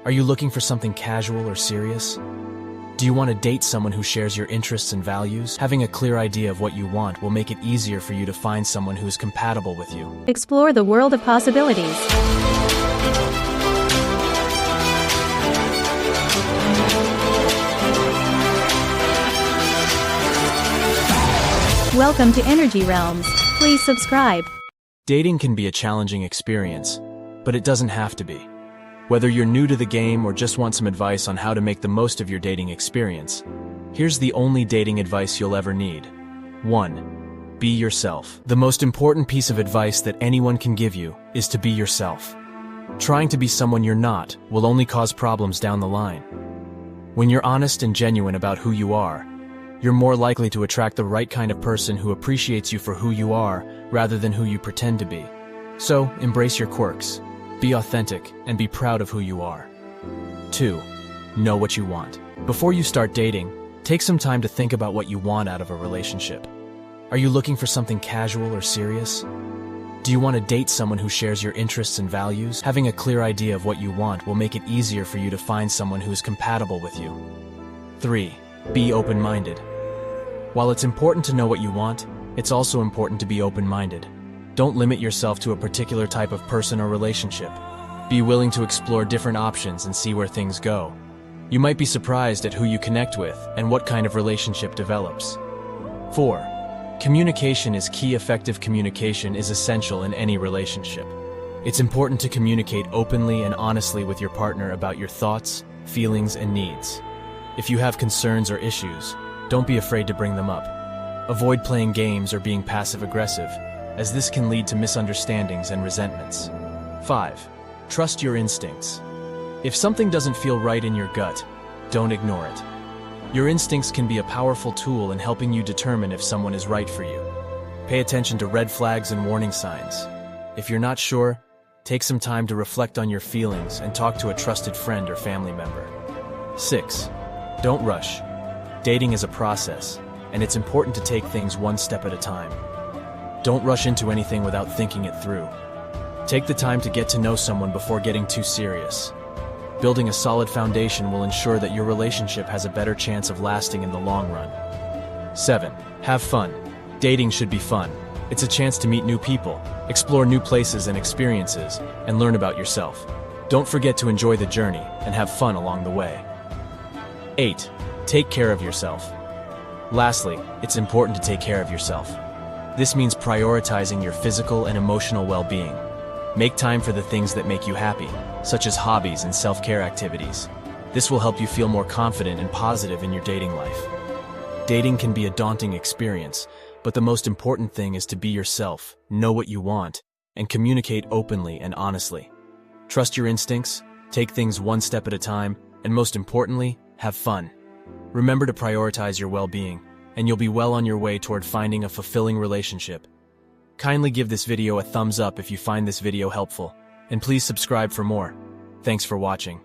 Are you looking for something casual or serious? Do you want to date someone who shares your interests and values? Having a clear idea of what you want will make it easier for you to find someone who is compatible with you. Explore the world of possibilities. Welcome to Energy Realms. Please subscribe. Dating can be a challenging experience, but it doesn't have to be. Whether you're new to the game or just want some advice on how to make the most of your dating experience, here's the only dating advice you'll ever need. 1. Be yourself. The most important piece of advice that anyone can give you is to be yourself. Trying to be someone you're not will only cause problems down the line. When you're honest and genuine about who you are, you're more likely to attract the right kind of person who appreciates you for who you are rather than who you pretend to be. So, embrace your quirks. Be authentic, and be proud of who you are. 2. Know what you want. Before you start dating, take some time to think about what you want out of a relationship. Are you looking for something casual or serious? Do you want to date someone who shares your interests and values? Having a clear idea of what you want will make it easier for you to find someone who is compatible with you. 3. Be open-minded. While it's important to know what you want, it's also important to be open-minded. Don't limit yourself to a particular type of person or relationship. Be willing to explore different options and see where things go. You might be surprised at who you connect with and what kind of relationship develops. 4. Communication is key. Effective communication is essential in any relationship. It's important to communicate openly and honestly with your partner about your thoughts, feelings, and needs. If you have concerns or issues, don't be afraid to bring them up. Avoid playing games or being passive-aggressive, as this can lead to misunderstandings and resentments. 5. Trust your instincts. If something doesn't feel right in your gut, don't ignore it. Your instincts can be a powerful tool in helping you determine if someone is right for you. Pay attention to red flags and warning signs. If you're not sure, take some time to reflect on your feelings and talk to a trusted friend or family member. 6. Don't rush. Dating is a process, and it's important to take things one step at a time. Don't rush into anything without thinking it through. Take the time to get to know someone before getting too serious. Building a solid foundation will ensure that your relationship has a better chance of lasting in the long run. 7. Have fun. Dating should be fun. It's a chance to meet new people, explore new places and experiences, and learn about yourself. Don't forget to enjoy the journey and have fun along the way. 8. Take care of yourself. Lastly, it's important to take care of yourself. This means prioritizing your physical and emotional well-being. Make time for the things that make you happy, such as hobbies and self-care activities. This will help you feel more confident and positive in your dating life. Dating can be a daunting experience, but the most important thing is to be yourself, know what you want, and communicate openly and honestly. Trust your instincts, take things one step at a time, and most importantly, have fun. Remember to prioritize your well-being, and you'll be well on your way toward finding a fulfilling relationship. Kindly give this video a thumbs up if you find this video helpful, and please subscribe for more. Thanks for watching.